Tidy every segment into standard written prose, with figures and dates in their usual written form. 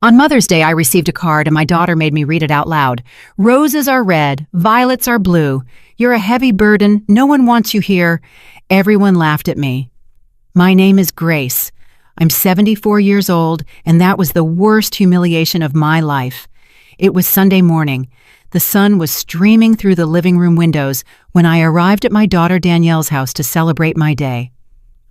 On Mother's Day, I received a card and my daughter made me read it out loud. Roses are red, violets are blue. You're a heavy burden, no one wants you here. Everyone laughed at me. My name is Grace. I'm 74 years old, and that was the worst humiliation of my life. It was Sunday morning. The sun was streaming through the living room windows when I arrived at my daughter Danielle's house to celebrate my day.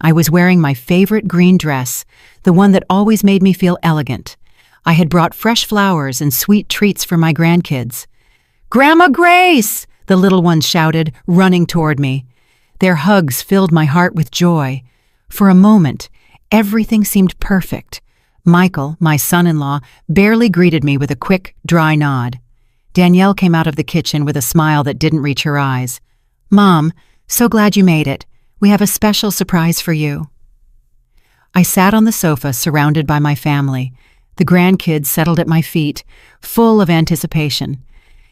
I was wearing my favorite green dress, the one that always made me feel elegant. I had brought fresh flowers and sweet treats for my grandkids. "Grandma Grace!" the little ones shouted, running toward me. Their hugs filled my heart with joy. For a moment, everything seemed perfect. Michael, my son-in-law, barely greeted me with a quick, dry nod. Danielle came out of the kitchen with a smile that didn't reach her eyes. "Mom, so glad you made it. We have a special surprise for you." I sat on the sofa surrounded by my family. The grandkids settled at my feet, full of anticipation.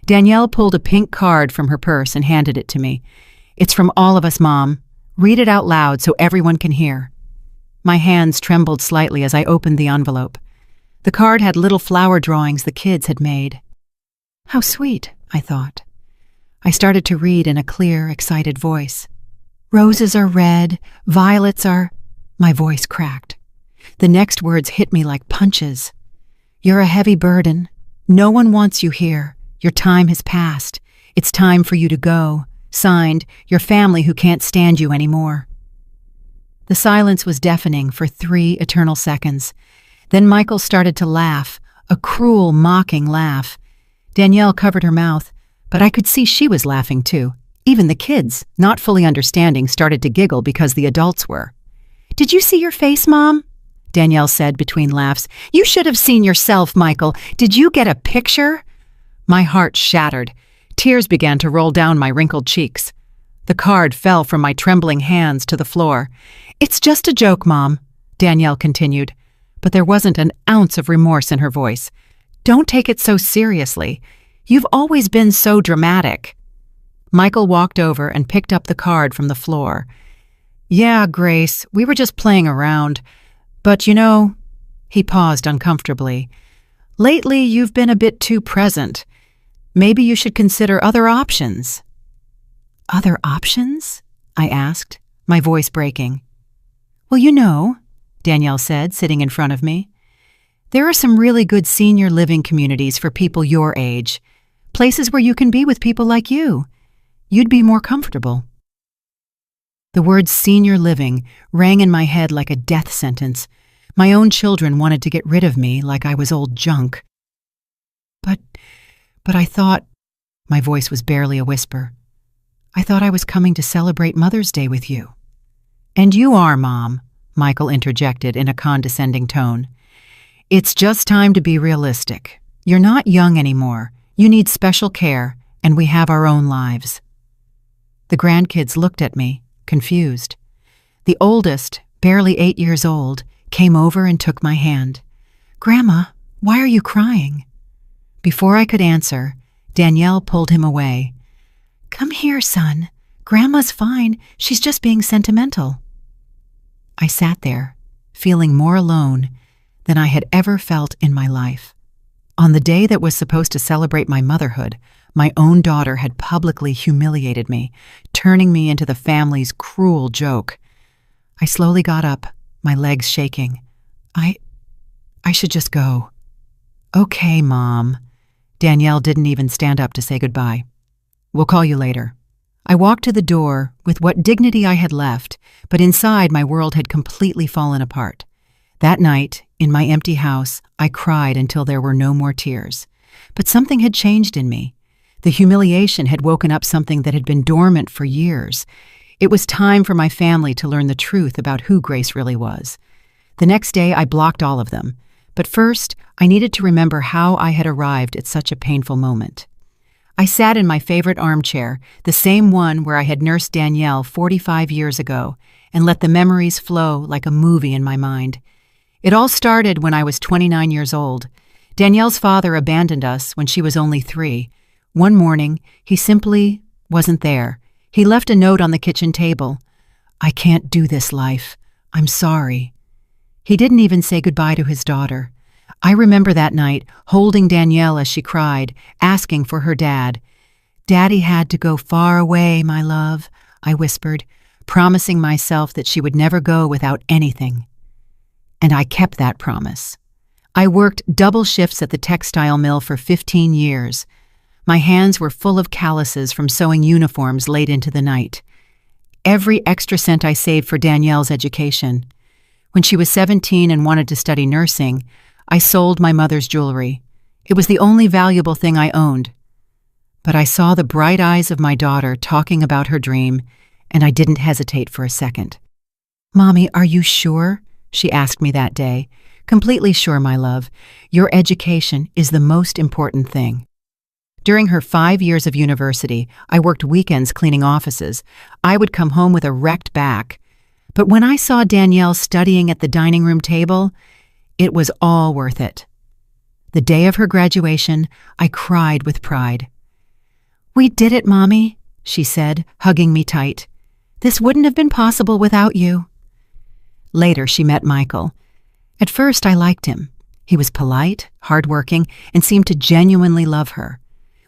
Danielle pulled a pink card from her purse and handed it to me. "It's from all of us, Mom. Read it out loud so everyone can hear." My hands trembled slightly as I opened the envelope. The card had little flower drawings the kids had made. How sweet, I thought. I started to read in a clear, excited voice. "Roses are red, violets are—" My voice cracked. The next words hit me like punches. "You're a heavy burden. No one wants you here. Your time has passed. It's time for you to go. Signed, your family who can't stand you anymore." The silence was deafening for 3 eternal seconds. Then Michael started to laugh, a cruel, mocking laugh. Danielle covered her mouth, but I could see she was laughing too. Even the kids, not fully understanding, started to giggle because the adults were. "Did you see your face, Mom?" Danielle said between laughs. "You should have seen yourself, Michael. Did you get a picture?" My heart shattered. Tears began to roll down my wrinkled cheeks. The card fell from my trembling hands to the floor. "It's just a joke, Mom," Danielle continued, but there wasn't an ounce of remorse in her voice. "Don't take it so seriously. You've always been so dramatic." Michael walked over and picked up the card from the floor. "Yeah, Grace, we were just playing around. But you know," he paused uncomfortably, "lately you've been a bit too present. Maybe you should consider other options." "Other options?" I asked, my voice breaking. "Well, you know," Danielle said, sitting in front of me, "there are some really good senior living communities for people your age, places where you can be with people like you. You'd be more comfortable." The word senior living rang in my head like a death sentence. My own children wanted to get rid of me like I was old junk. But I thought, my voice was barely a whisper, I thought I was coming to celebrate Mother's Day with you. "And you are, Mom," Michael interjected in a condescending tone. "It's just time to be realistic. You're not young anymore. You need special care, and we have our own lives." The grandkids looked at me, confused. The oldest, barely 8 years old, came over and took my hand. "Grandma, why are you crying?" Before I could answer, Danielle pulled him away. "Come here, son. Grandma's fine. She's just being sentimental." I sat there, feeling more alone than I had ever felt in my life. On the day that was supposed to celebrate my motherhood, my own daughter had publicly humiliated me, turning me into the family's cruel joke. I slowly got up, my legs shaking. I should just go." "Okay, Mom." Danielle didn't even stand up to say goodbye. "We'll call you later." I walked to the door with what dignity I had left, but inside my world had completely fallen apart. That night, in my empty house, I cried until there were no more tears. But something had changed in me. The humiliation had woken up something that had been dormant for years. It was time for my family to learn the truth about who Grace really was. The next day, I blocked all of them. But first, I needed to remember how I had arrived at such a painful moment. I sat in my favorite armchair, the same one where I had nursed Danielle 45 years ago, and let the memories flow like a movie in my mind. It all started when I was 29 years old. Danielle's father abandoned us when she was only 3. One morning, he simply wasn't there. He left a note on the kitchen table. "I can't do this life. I'm sorry." He didn't even say goodbye to his daughter. I remember that night, holding Danielle as she cried, asking for her dad. "Daddy had to go far away, my love," I whispered, promising myself that she would never go without anything. And I kept that promise. I worked double shifts at the textile mill for 15 years. My hands were full of calluses from sewing uniforms late into the night. Every extra cent I saved for Danielle's education. When she was 17 and wanted to study nursing, I sold my mother's jewelry. It was the only valuable thing I owned. But I saw the bright eyes of my daughter talking about her dream, and I didn't hesitate for a second. "Mommy, are you sure?" she asked me that day. "Completely sure, my love. Your education is the most important thing." During her 5 years of university, I worked weekends cleaning offices. I would come home with a wrecked back. But when I saw Danielle studying at the dining room table, it was all worth it. The day of her graduation, I cried with pride. "We did it, Mommy," she said, hugging me tight. "This wouldn't have been possible without you." Later, she met Michael. At first, I liked him. He was polite, hardworking, and seemed to genuinely love her.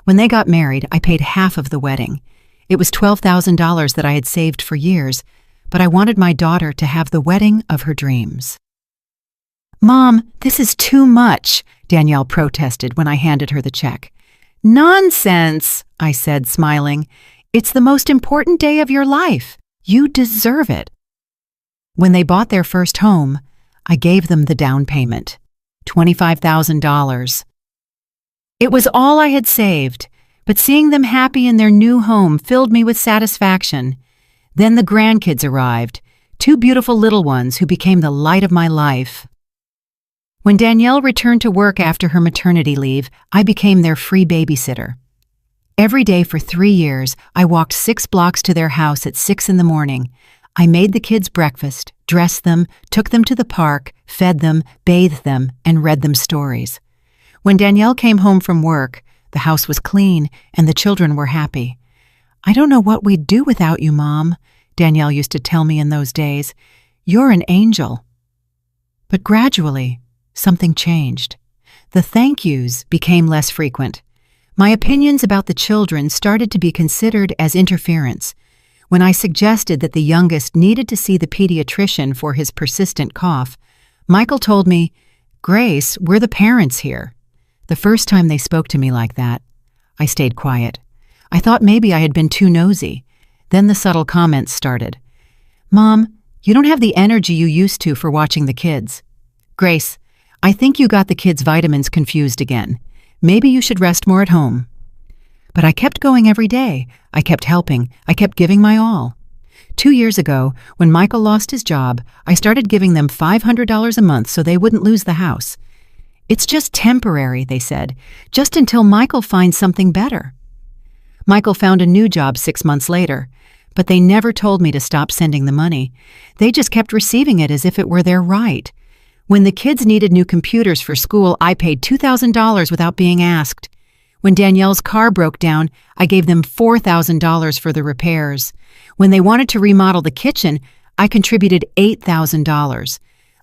When they got married, I paid half of the wedding. It was $12,000 that I had saved for years, but I wanted my daughter to have the wedding of her dreams. "Mom, this is too much," Danielle protested when I handed her the check. "Nonsense," I said, smiling. "It's the most important day of your life. You deserve it." When they bought their first home, I gave them the down payment, $25,000. It was all I had saved, but seeing them happy in their new home filled me with satisfaction. Then the grandkids arrived, 2 beautiful little ones who became the light of my life. When Danielle returned to work after her maternity leave, I became their free babysitter. Every day for 3 years, I walked 6 blocks to their house at 6 in the morning. I made the kids breakfast, dressed them, took them to the park, fed them, bathed them, and read them stories. When Danielle came home from work, the house was clean and the children were happy. "I don't know what we'd do without you, Mom," Danielle used to tell me in those days. "You're an angel." But gradually, something changed. The thank yous became less frequent. My opinions about the children started to be considered as interference. When I suggested that the youngest needed to see the pediatrician for his persistent cough, Michael told me, "Grace, we're the parents here." The first time they spoke to me like that, I stayed quiet. I thought maybe I had been too nosy. Then the subtle comments started. "Mom, you don't have the energy you used to for watching the kids." "Grace, I think you got the kids' vitamins confused again. Maybe you should rest more at home." But I kept going every day. I kept helping. I kept giving my all. 2 years ago, when Michael lost his job, I started giving them $500 a month so they wouldn't lose the house. "It's just temporary," they said, "just until Michael finds something better." Michael found a new job 6 months later, but they never told me to stop sending the money. They just kept receiving it as if it were their right. When the kids needed new computers for school, I paid $2,000 without being asked. When Danielle's car broke down, I gave them $4,000 for the repairs. When they wanted to remodel the kitchen, I contributed $8,000.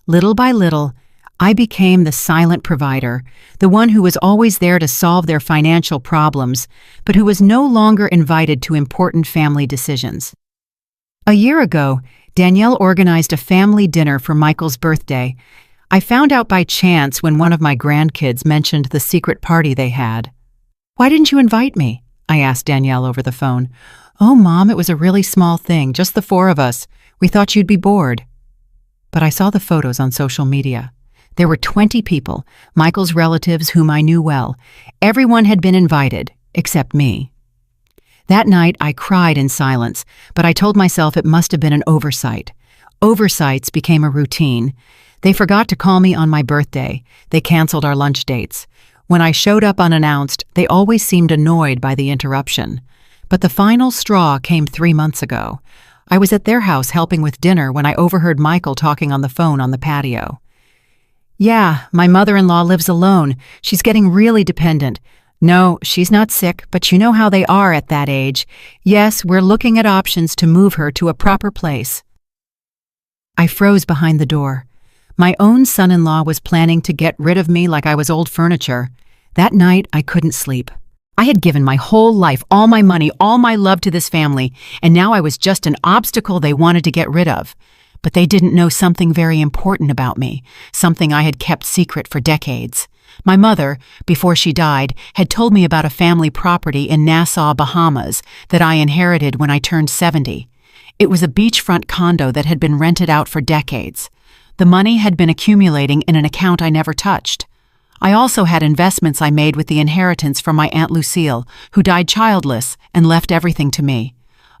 Little by little, I became the silent provider, the one who was always there to solve their financial problems, but who was no longer invited to important family decisions. A year ago, Danielle organized a family dinner for Michael's birthday. I found out by chance when one of my grandkids mentioned the secret party they had. "Why didn't you invite me?" I asked Danielle over the phone. "Oh, Mom, it was a really small thing, just the 4 of us. We thought you'd be bored." But I saw the photos on social media. There were 20 people, Michael's relatives whom I knew well. Everyone had been invited, except me. That night, I cried in silence, but I told myself it must have been an oversight. Oversights became a routine. They forgot to call me on my birthday. They canceled our lunch dates. When I showed up unannounced, they always seemed annoyed by the interruption. But the final straw came 3 months ago. I was at their house helping with dinner when I overheard Michael talking on the phone on the patio. "Yeah, my mother-in-law lives alone. She's getting really dependent. No, she's not sick, but you know how they are at that age. Yes, we're looking at options to move her to a proper place." I froze behind the door. My own son-in-law was planning to get rid of me like I was old furniture. That night, I couldn't sleep. I had given my whole life, all my money, all my love to this family, and now I was just an obstacle they wanted to get rid of. But they didn't know something very important about me, something I had kept secret for decades. My mother, before she died, had told me about a family property in Nassau, Bahamas, that I inherited when I turned 70. It was a beachfront condo that had been rented out for decades. The money had been accumulating in an account I never touched. I also had investments I made with the inheritance from my Aunt Lucille, who died childless and left everything to me.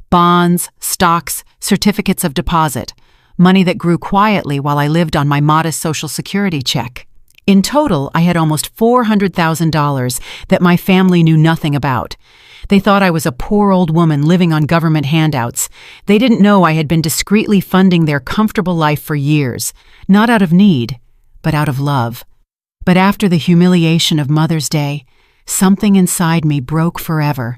Bonds, stocks, certificates of deposit, money that grew quietly while I lived on my modest Social Security check. In total, I had almost $400,000 that my family knew nothing about. They thought I was a poor old woman living on government handouts. They didn't know I had been discreetly funding their comfortable life for years, not out of need, but out of love. But after the humiliation of Mother's Day, something inside me broke forever.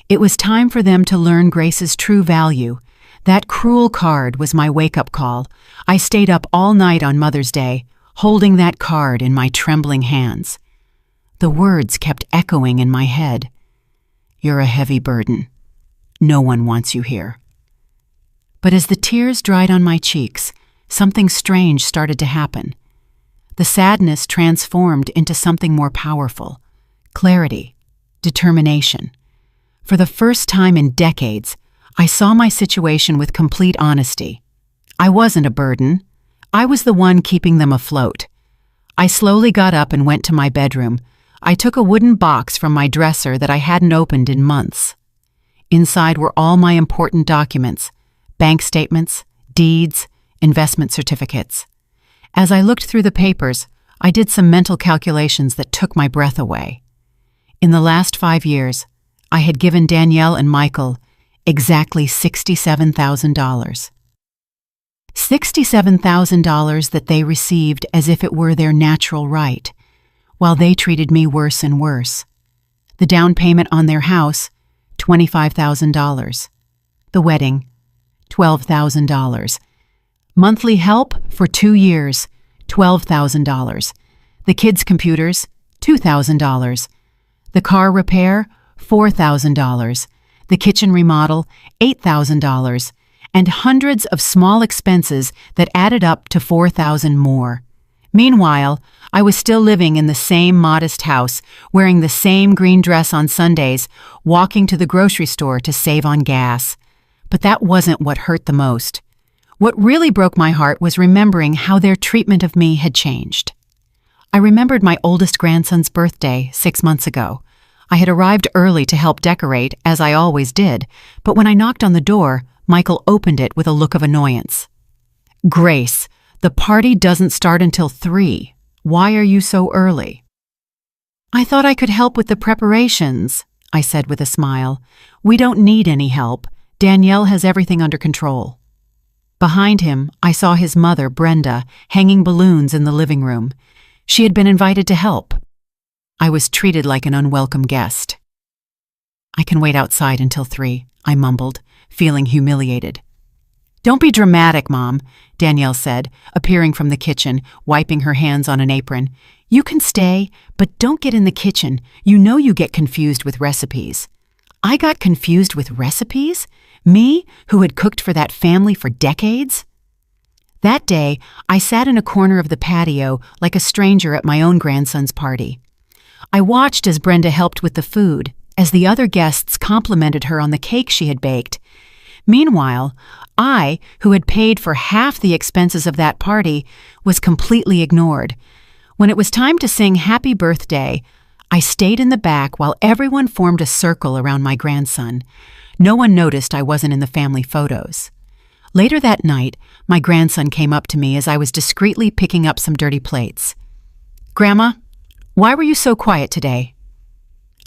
It was time for them to learn Grace's true value. That cruel card was my wake-up call. I stayed up all night on Mother's Day, holding that card in my trembling hands. The words kept echoing in my head. You're a heavy burden. No one wants you here. But as the tears dried on my cheeks, something strange started to happen. The sadness transformed into something more powerful: clarity, determination. For the first time in decades, I saw my situation with complete honesty. I wasn't a burden. I was the one keeping them afloat. I slowly got up and went to my bedroom. I took a wooden box from my dresser that I hadn't opened in months. Inside were all my important documents: bank statements, deeds, investment certificates. As I looked through the papers, I did some mental calculations that took my breath away. In the last 5 years, I had given Danielle and Michael exactly $67,000. $67,000 that they received as if it were their natural right, while they treated me worse and worse. The down payment on their house, $25,000. The wedding, $12,000. Monthly help for 2 years, $12,000. The kids' computers, $2,000. The car repair, $4,000. The kitchen remodel, $8,000, and hundreds of small expenses that added up to $4,000 more. Meanwhile, I was still living in the same modest house, wearing the same green dress on Sundays, walking to the grocery store to save on gas. But that wasn't what hurt the most. What really broke my heart was remembering how their treatment of me had changed. I remembered my oldest grandson's birthday 6 months ago. I had arrived early to help decorate, as I always did, but when I knocked on the door, Michael opened it with a look of annoyance. "Grace, the party doesn't start until 3. Why are you so early?" "I thought I could help with the preparations," I said with a smile. "We don't need any help. Danielle has everything under control." Behind him, I saw his mother, Brenda, hanging balloons in the living room. She had been invited to help. I was treated like an unwelcome guest. "I can wait outside until 3, I mumbled, feeling humiliated. "Don't be dramatic, Mom," Danielle said, appearing from the kitchen, wiping her hands on an apron. "You can stay, but don't get in the kitchen. You know you get confused with recipes." I got confused with recipes? Me, who had cooked for that family for decades? That day, I sat in a corner of the patio like a stranger at my own grandson's party. I watched as Brenda helped with the food, as the other guests complimented her on the cake she had baked. Meanwhile, I, who had paid for half the expenses of that party, was completely ignored. When it was time to sing Happy Birthday, I stayed in the back while everyone formed a circle around my grandson. No one noticed I wasn't in the family photos. Later that night, my grandson came up to me as I was discreetly picking up some dirty plates. "Grandma, why were you so quiet today?"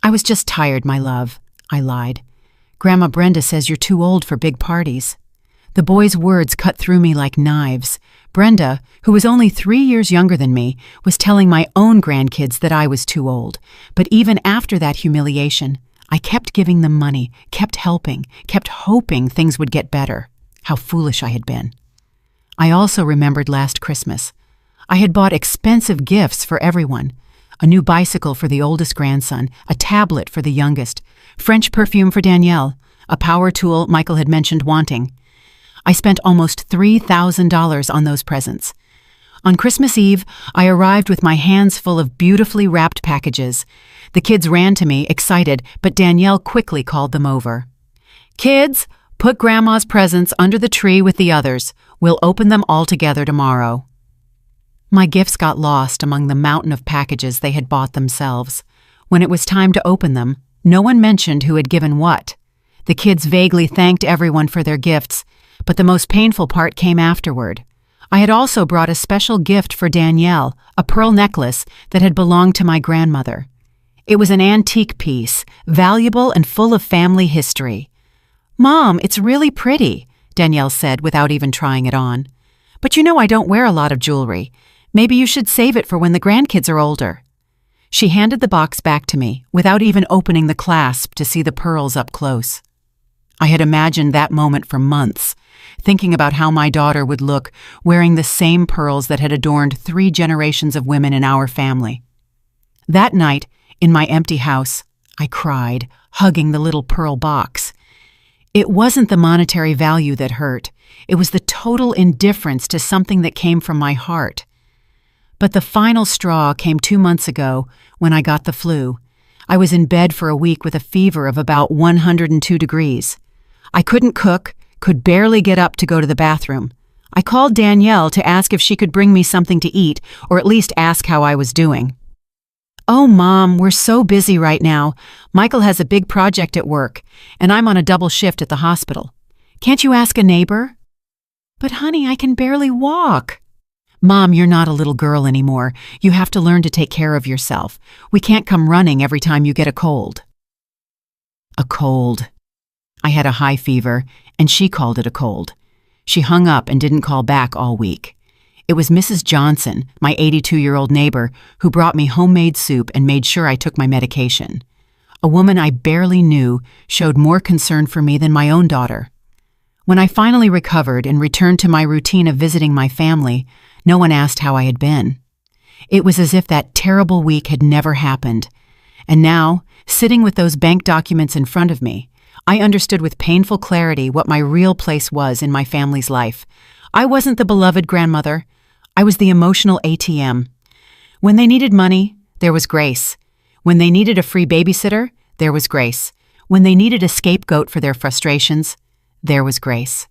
"I was just tired, my love," I lied. "Grandma Brenda says you're too old for big parties." The boy's words cut through me like knives. Brenda, who was only 3 years younger than me, was telling my own grandkids that I was too old. But even after that humiliation, I kept giving them money, kept helping, kept hoping things would get better. How foolish I had been. I also remembered last Christmas. I had bought expensive gifts for everyone. A new bicycle for the oldest grandson, a tablet for the youngest, French perfume for Danielle, a power tool Michael had mentioned wanting. I spent almost $3,000 on those presents. On Christmas Eve, I arrived with my hands full of beautifully wrapped packages. The kids ran to me, excited, but Danielle quickly called them over. "Kids, put Grandma's presents under the tree with the others. We'll open them all together tomorrow." My gifts got lost among the mountain of packages they had bought themselves. When it was time to open them, no one mentioned who had given what. The kids vaguely thanked everyone for their gifts, but the most painful part came afterward. I had also brought a special gift for Danielle, a pearl necklace that had belonged to my grandmother. It was an antique piece, valuable and full of family history. "Mom, it's really pretty," Danielle said without even trying it on. "But you know I don't wear a lot of jewelry. Maybe you should save it for when the grandkids are older." She handed the box back to me without even opening the clasp to see the pearls up close. I had imagined that moment for months, thinking about how my daughter would look wearing the same pearls that had adorned 3 generations of women in our family. That night, in my empty house, I cried, hugging the little pearl box. It wasn't the monetary value that hurt. It was the total indifference to something that came from my heart. But the final straw came 2 months ago when I got the flu. I was in bed for a week with a fever of about 102 degrees. I couldn't cook, could barely get up to go to the bathroom. I called Danielle to ask if she could bring me something to eat, or at least ask how I was doing. "Oh, Mom, we're so busy right now. Michael has a big project at work, and I'm on a double shift at the hospital. Can't you ask a neighbor?" "But honey, I can barely walk." "Mom, you're not a little girl anymore. You have to learn to take care of yourself. We can't come running every time you get a cold." A cold. I had a high fever, and she called it a cold. She hung up and didn't call back all week. It was Mrs. Johnson, my 82-year-old neighbor, who brought me homemade soup and made sure I took my medication. A woman I barely knew showed more concern for me than my own daughter. When I finally recovered and returned to my routine of visiting my family, no one asked how I had been. It was as if that terrible week had never happened. And now, sitting with those bank documents in front of me, I understood with painful clarity what my real place was in my family's life. I wasn't the beloved grandmother. I was the emotional ATM. When they needed money, there was Grace. When they needed a free babysitter, there was Grace. When they needed a scapegoat for their frustrations, there was Grace.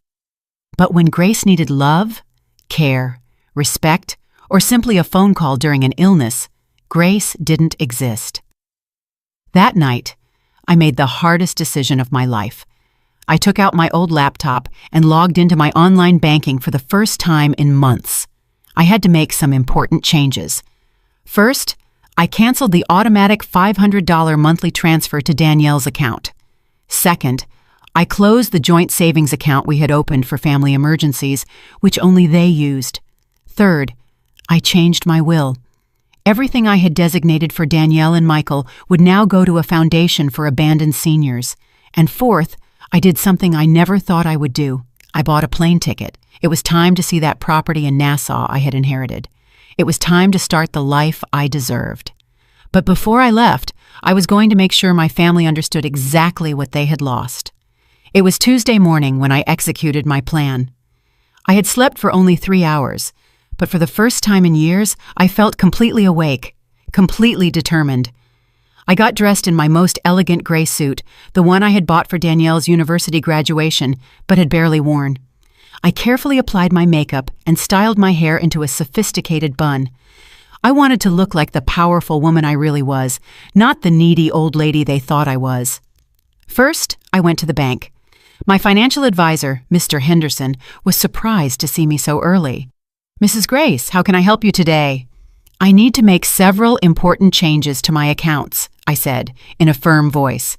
But when Grace needed love, care, respect, or simply a phone call during an illness, Grace didn't exist. That night, I made the hardest decision of my life. I took out my old laptop and logged into my online banking for the first time in months. I had to make some important changes. First, I canceled the automatic $500 monthly transfer to Danielle's account. Second, I closed the joint savings account we had opened for family emergencies, which only they used. Third, I changed my will. Everything I had designated for Danielle and Michael would now go to a foundation for abandoned seniors. And fourth, I did something I never thought I would do. I bought a plane ticket. It was time to see that property in Nassau I had inherited. It was time to start the life I deserved. But before I left, I was going to make sure my family understood exactly what they had lost. It was Tuesday morning when I executed my plan. I had slept for only 3 hours, but for the first time in years, I felt completely awake, completely determined. I got dressed in my most elegant gray suit, the one I had bought for Danielle's university graduation, but had barely worn. I carefully applied my makeup and styled my hair into a sophisticated bun. I wanted to look like the powerful woman I really was, not the needy old lady they thought I was. First, I went to the bank. My financial advisor, Mr. Henderson, was surprised to see me so early. "Mrs. Grace, how can I help you today?" "I need to make several important changes to my accounts," I said, in a firm voice.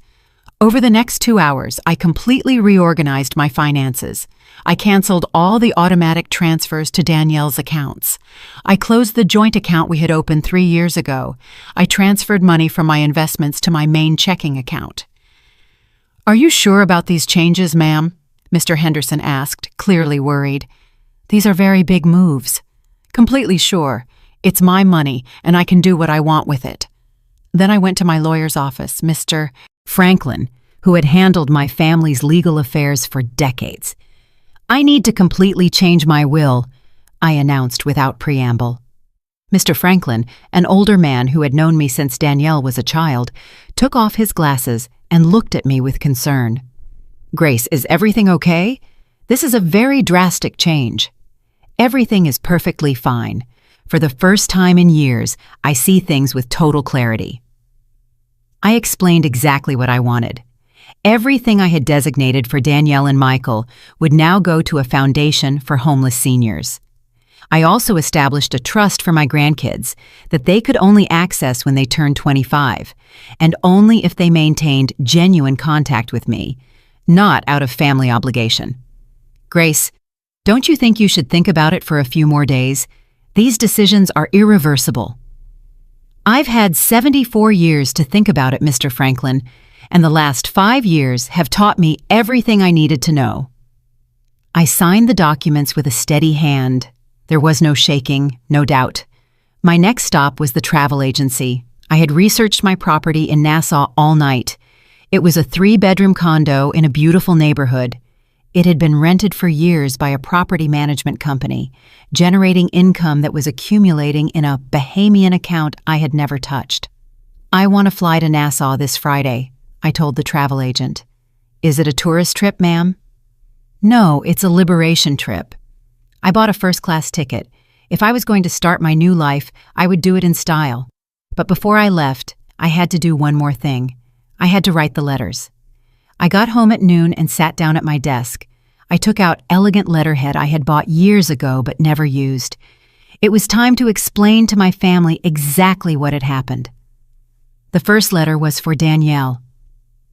Over the next 2 hours, I completely reorganized my finances. I canceled all the automatic transfers to Danielle's accounts. I closed the joint account we had opened 3 years ago. I transferred money from my investments to my main checking account. "Are you sure about these changes, ma'am?" Mr. Henderson asked, clearly worried. "These are very big moves." Completely sure. It's my money, and I can do what I want with it. Then I went to my lawyer's office, Mr. Franklin, who had handled my family's legal affairs for decades. I need to completely change my will, I announced without preamble. Mr. Franklin, an older man who had known me since Danielle was a child, took off his glasses and looked at me with concern. Grace, is everything okay? This is a very drastic change. Everything is perfectly fine. For the first time in years, I see things with total clarity. I explained exactly what I wanted. Everything I had designated for Danielle and Michael would now go to a foundation for homeless seniors. I also established a trust for my grandkids that they could only access when they turned 25, and only if they maintained genuine contact with me, not out of family obligation. Grace, don't you think you should think about it for a few more days? These decisions are irreversible. I've had 74 years to think about it, Mr. Franklin, and the last 5 years have taught me everything I needed to know. I signed the documents with a steady hand. There was no shaking, no doubt. My next stop was the travel agency. I had researched my property in Nassau all night. It was a 3-bedroom condo in a beautiful neighborhood. It had been rented for years by a property management company, generating income that was accumulating in a Bahamian account I had never touched. I want to fly to Nassau this Friday, I told the travel agent. Is it a tourist trip, ma'am? No, it's a liberation trip. I bought a first-class ticket. If I was going to start my new life, I would do it in style. But before I left, I had to do one more thing. I had to write the letters. I got home at noon and sat down at my desk. I took out elegant letterhead I had bought years ago but never used. It was time to explain to my family exactly what had happened. The first letter was for Danielle.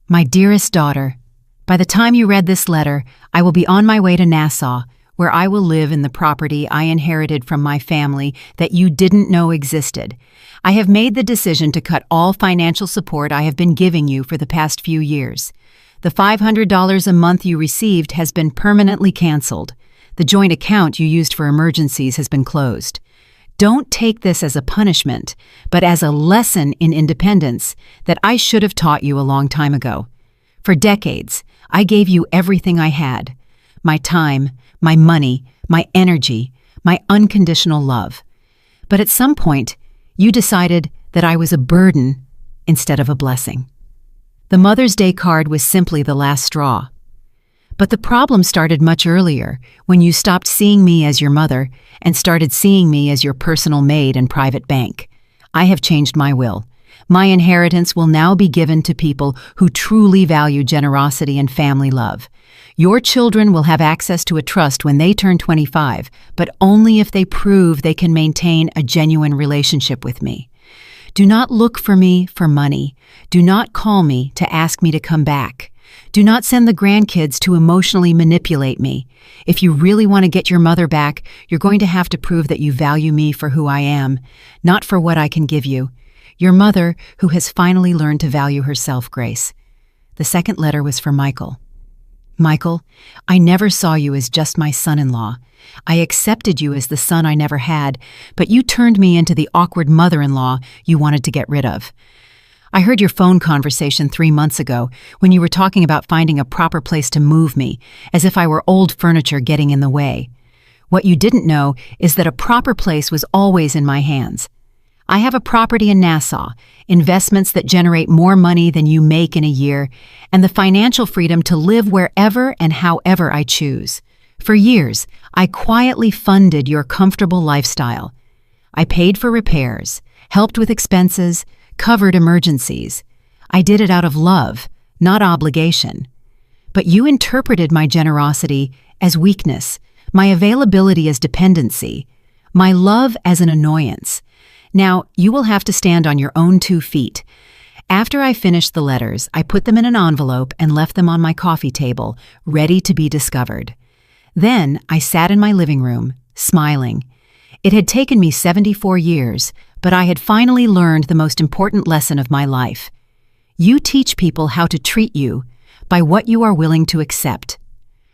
My dearest daughter, by the time you read this letter, I will be on my way to Nassau, where I will live in the property I inherited from my family that you didn't know existed. I have made the decision to cut all financial support I have been giving you for the past few years. The $500 a month you received has been permanently canceled. The joint account you used for emergencies has been closed. Don't take this as a punishment, but as a lesson in independence that I should have taught you a long time ago. For decades, I gave you everything I had. My time, my money, my energy, my unconditional love. But at some point, you decided that I was a burden instead of a blessing. The Mother's Day card was simply the last straw. But the problem started much earlier, when you stopped seeing me as your mother and started seeing me as your personal maid and private bank. I have changed my will. My inheritance will now be given to people who truly value generosity and family love. Your children will have access to a trust when they turn 25, but only if they prove they can maintain a genuine relationship with me. Do not look for me for money. Do not call me to ask me to come back. Do not send the grandkids to emotionally manipulate me. If you really want to get your mother back, you're going to have to prove that you value me for who I am, not for what I can give you. Your mother, who has finally learned to value herself, Grace. The second letter was for Michael. Michael, I never saw you as just my son-in-law. I accepted you as the son I never had, but you turned me into the awkward mother-in-law you wanted to get rid of. I heard your phone conversation 3 months ago when you were talking about finding a proper place to move me, as if I were old furniture getting in the way. What you didn't know is that a proper place was always in my hands. I have a property in Nassau, investments that generate more money than you make in a year, and the financial freedom to live wherever and however I choose. For years, I quietly funded your comfortable lifestyle. I paid for repairs, helped with expenses, covered emergencies. I did it out of love, not obligation. But you interpreted my generosity as weakness, my availability as dependency, my love as an annoyance. Now, you will have to stand on your own 2 feet. After I finished the letters, I put them in an envelope and left them on my coffee table, ready to be discovered. Then I sat in my living room, smiling. It had taken me 74 years, but I had finally learned the most important lesson of my life. You teach people how to treat you by what you are willing to accept.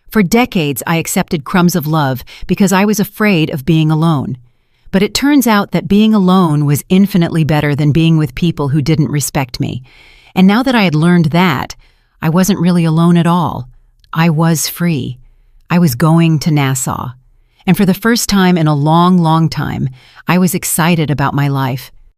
For decades, I accepted crumbs of love because I was afraid of being alone. But it turns out that being alone was infinitely better than being with people who didn't respect me. And now that I had learned that, I wasn't really alone at all. I was free. I was going to Nassau. And for the first time in a long, long time, I was excited about my life.